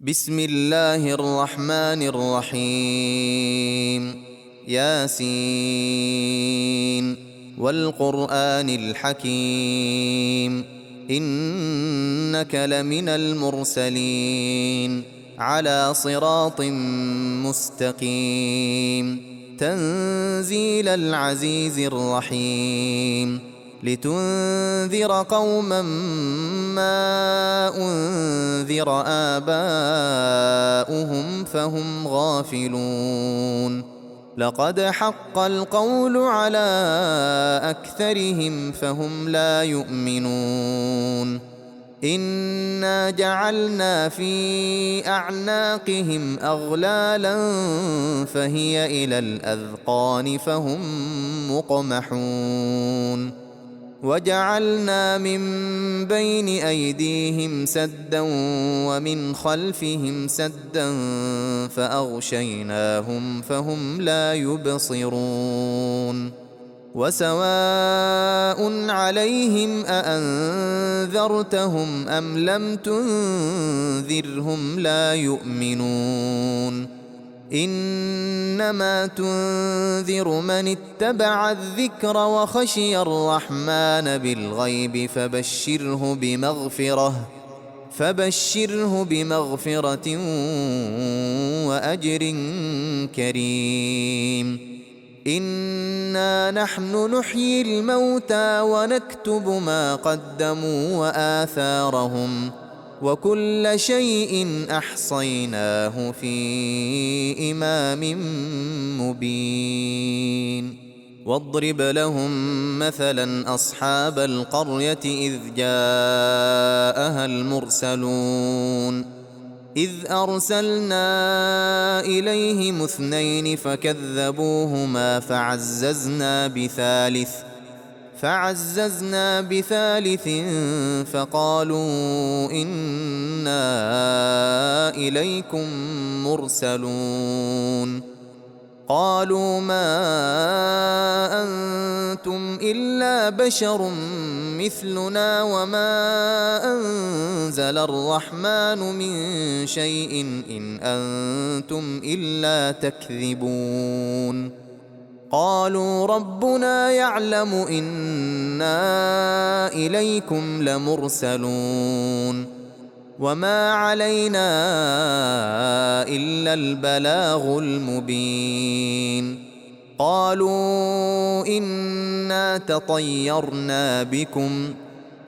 بسم الله الرحمن الرحيم. ياسين والقرآن الحكيم إنك لمن المرسلين على صراط مستقيم تنزيل العزيز الرحيم لتنذر قوما ما أنذر آباؤهم فهم غافلون. لقد حق القول على أكثرهم فهم لا يؤمنون. إنا جعلنا في أعناقهم أغلالا فهي إلى الأذقان فهم مقمحون. وجعلنا من بين أيديهم سدا ومن خلفهم سدا فأغشيناهم فهم لا يبصرون. وسواء عليهم أأنذرتهم أم لم تنذرهم لا يؤمنون. إنما تنذر من اتبع الذكر وخشي الرحمن بالغيب فبشره بمغفرة وأجر كريم. إنا نحن نحيي الموتى ونكتب ما قدموا وآثارهم وكل شيء أحصيناه في إمام مبين. واضرب لهم مثلا أصحاب القرية إذ جاءها المرسلون إذ أرسلنا إليهم 2 فكذبوهما فعززنا بثالث فقالوا إنا إليكم مرسلون. قالوا ما أنتم إلا بشر مثلنا وما أنزل الرحمن من شيء إن أنتم إلا تكذبون. قالوا ربنا يعلم إنا إليكم لمرسلون وما علينا إلا البلاغ المبين. قالوا إنا تطيرنا بكم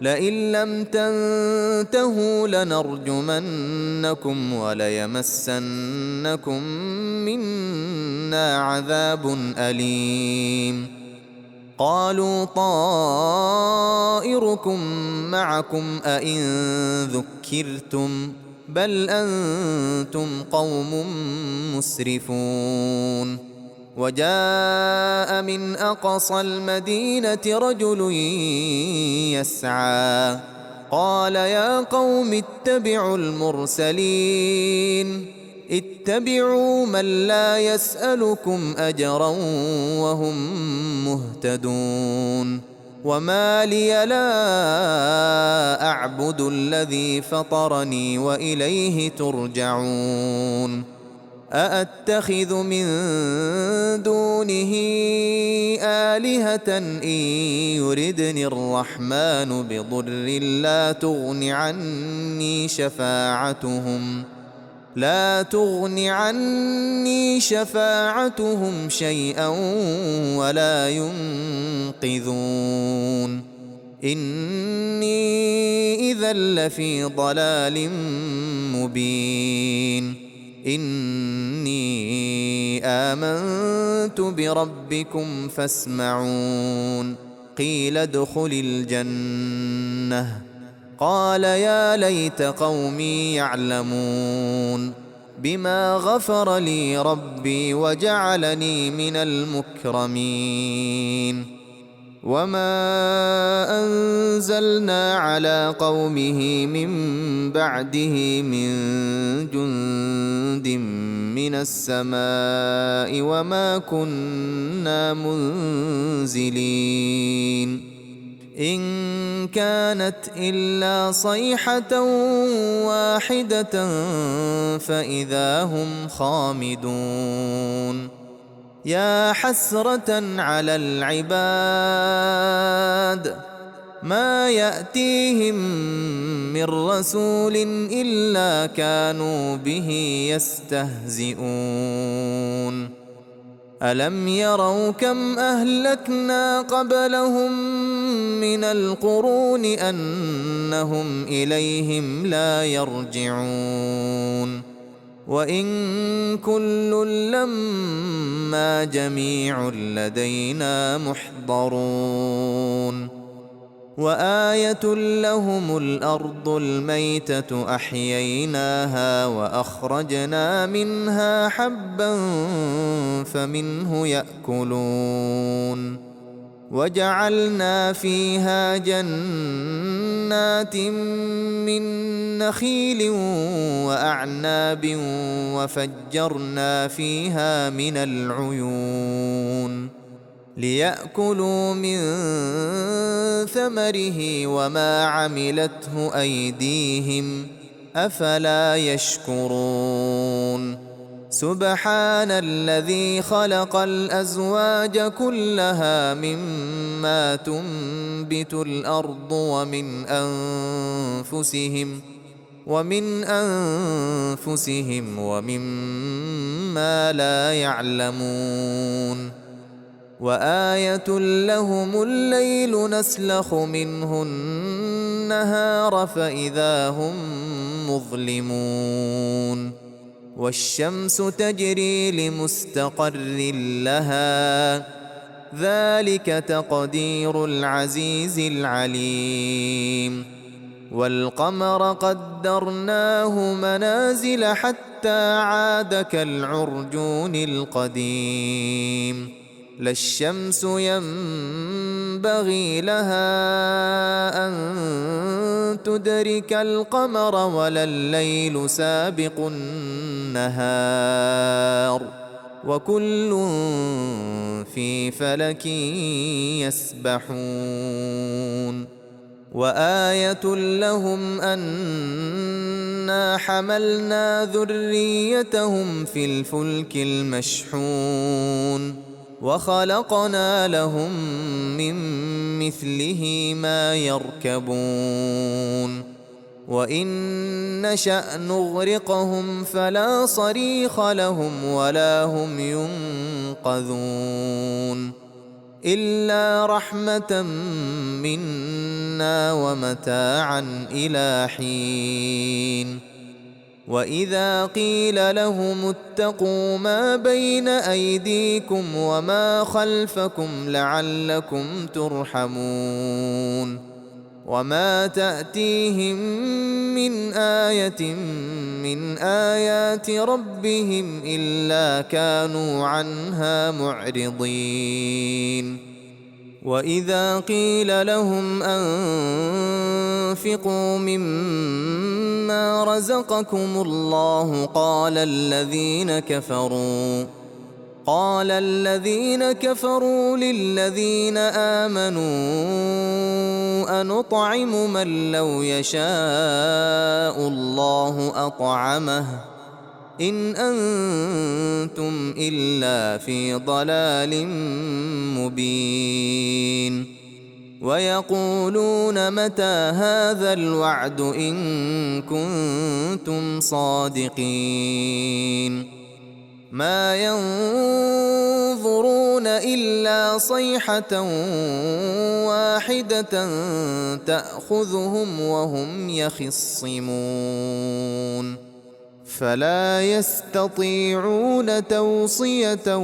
لئن لم تنتهوا لنرجمنكم وليمسنكم منا عذاب أليم. قالوا طائركم معكم أئن ذكرتم بل أنتم قوم مسرفون. وجاء من أقصى المدينة رجل يسعى قال يا قوم اتبعوا المرسلين اتبعوا من لا يسألكم أجرا وهم مهتدون. وما لي لا أعبد الذي فطرني وإليه ترجعون. أأتخذ من دونه آلهة إن يردني الرحمن بضر لا تغن عني شفاعتهم شيئا ولا ينقذون. إني إذا لفي ضلال مبين. إني آمنت بربكم فاسمعون. قيل ادخل الجنة قال يا ليت قومي يعلمون بما غفر لي ربي وجعلني من المكرمين. وما أنزلنا على قومه من بعده من جند من السماء وما كنا منزلين. إن كانت إلا صيحة واحدة فإذا هم خامدون يا حسرة على العباد ما يأتيهم من رسول إلا كانوا به يستهزئون ألم يروا كم أهلكنا قبلهم من القرون أنهم إليهم لا يرجعون وإن كل لما جميع لدينا محضرون وآية لهم الأرض الميتة أحييناها وأخرجنا منها حبا فمنه يأكلون وجعلنا فيها جنات من نخيل وأعناب وفجرنا فيها من العيون ليأكلوا من ثمره وما عملته أيديهم أفلا يشكرون سبحان الذي خلق الأزواج كلها مما تنبت الأرض ومن أنفسهم ومما لا يعلمون وآية لهم الليل نسلخ منه النهار فإذا هم مظلمون والشمس تجري لمستقر لها ذلك تقدير العزيز العليم والقمر قدرناه منازل حتى عاد كالعرجون القديم لا الشمس ينبغي لها أن تدرك القمر ولا الليل سابق النهار وكل في فلك يسبحون وآية لهم أنا حملنا ذريتهم في الفلك المشحون وخلقنا لهم من مثله ما يركبون وإن نشأ نغرقهم فلا صريخ لهم ولا هم ينقذون إلا رحمة منا ومتاعا إلى حين وإذا قيل لهم اتقوا ما بين أيديكم وما خلفكم لعلكم ترحمون وما تأتيهم من آية من آيات ربهم إلا كانوا عنها معرضين وإذا قيل لهم أنفقوا مما رزقكم الله قال الذين كفروا للذين آمنوا أنطعم من لو يشاء الله أطعمه إن أنتم إلا في ضلال مبين ويقولون متى هذا الوعد إن كنتم صادقين ما ينظرون إلا صيحة واحدة تأخذهم وهم يخصمون فلا يستطيعون توصية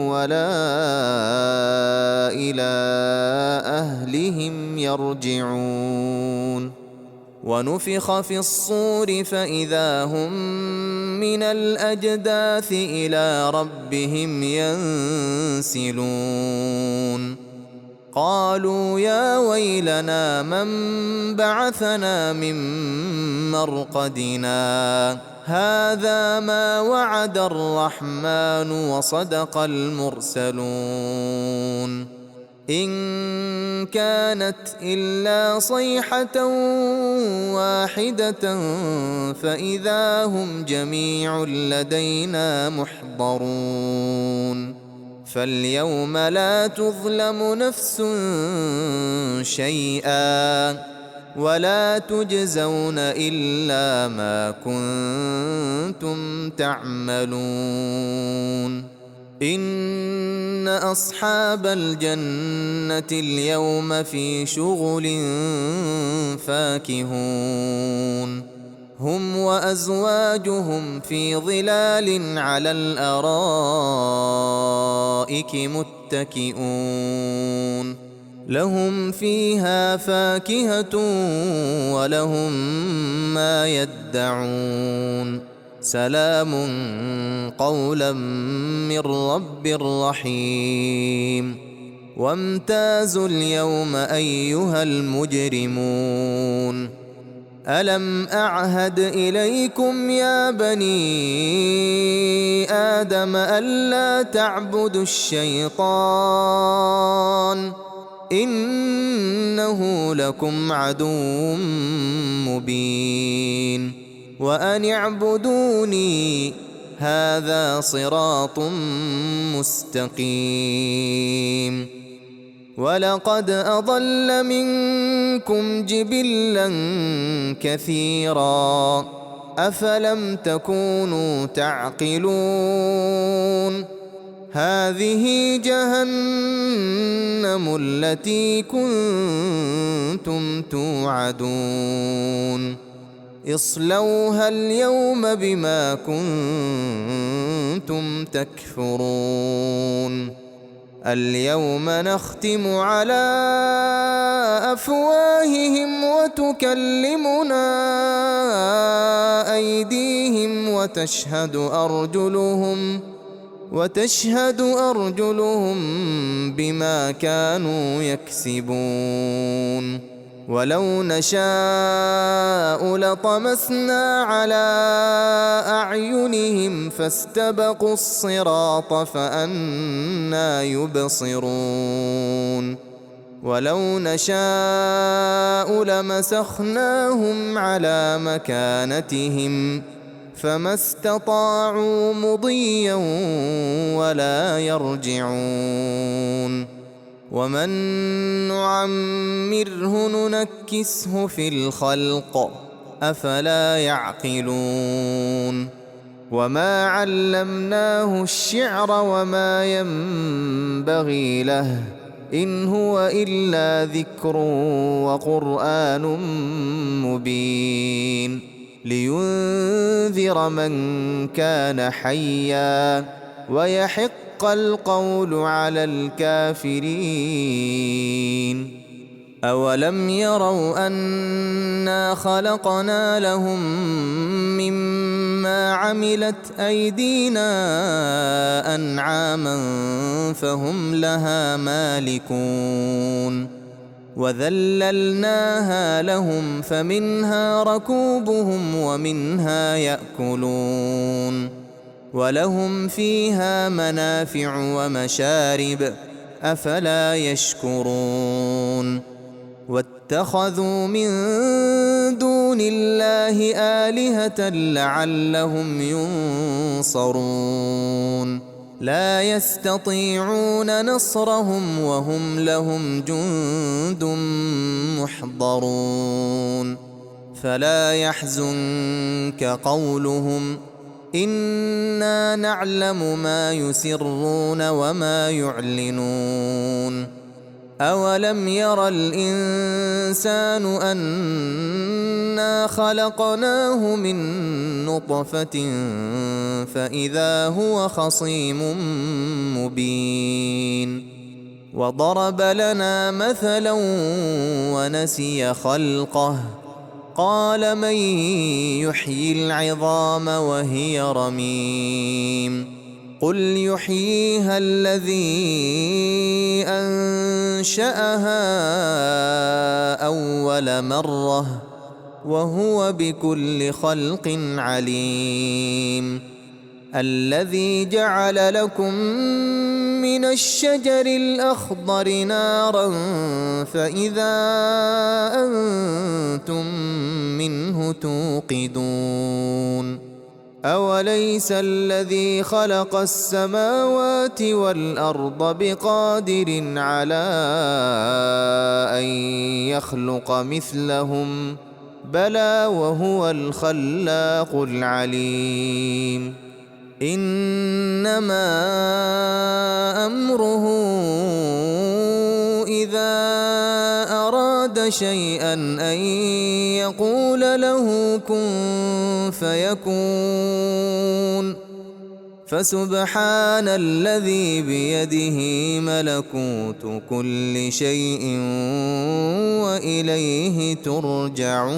ولا إلى أهلهم يرجعون ونفخ في الصور فإذا هم من الأجداث إلى ربهم ينسلون قالوا يا ويلنا من بعثنا من مرقدنا هذا ما وعد الرحمن وصدق المرسلون إن كانت إلا صيحة واحدة فإذا هم جميع لدينا محضرون فاليوم لا تظلم نفس شيئا ولا تجزون إلا ما كنتم تعملون إن أصحاب الجنة اليوم في شغل فاكهون هم وأزواجهم في ظلال على الأرائك متكئون لهم فيها فاكهة ولهم ما يدعون سلام قولا من رب رحيم وامتازوا اليوم أيها المجرمون ألم أعهد إليكم يا بني آدم ألا تعبدوا الشيطان إنه لكم عدو مبين وأن اعبدوني هذا صراط مستقيم ولقد أضل منكم جبلا كثيرا أفلم تكونوا تعقلون هذه جهنم التي كنتم توعدون اصلوها اليوم بما كنتم تكفرون اليوم نختم على أفواههم وتكلمنا أيديهم وتشهد أرجلهم بما كانوا يكسبون ولو نشاء لطمسنا على أعينهم فاستبقوا الصراط فأنى يبصرون ولو نشاء لمسخناهم على مكانتهم فما استطاعوا مضيا ولا يرجعون ومن نعمره ننكسه في الخلق أفلا يعقلون وما علمناه الشعر وما ينبغي له إن هو إلا ذكر وقرآن مبين لينذر من كان حيا ويحق القول على الكافرين أولم يروا أنا خلقنا لهم مما عملت أيدينا أنعاما فهم لها مالكون وذللناها لهم فمنها ركوبهم ومنها يأكلون ولهم فيها منافع ومشارب أفلا يشكرون واتخذوا من دون الله آلهة لعلهم ينصرون لا يستطيعون نصرهم وهم لهم جند محضرون فلا يحزنك قولهم إنا نعلم ما يسرون وما يعلنون أولم ير الإنسان أنا خلقناه من نطفة فإذا هو خصيم مبين وضرب لنا مثلا ونسي خلقه قال من يحيي العظام وهي رميم قل يحييها الذي أنشأها أول مرة وهو بكل خلق عليم الذي جعل لكم من الشجر الأخضر نارا فإذا أنتم منه توقدون أوليس الذي خلق السماوات والأرض بقادر على أن يخلق مثلهم بلى وهو الخلاق العليم إنما أمره إذا أراد شيئا أن يقول له كن فيكون فسبحان الذي بيده ملكوت كل شيء وإليه ترجعون.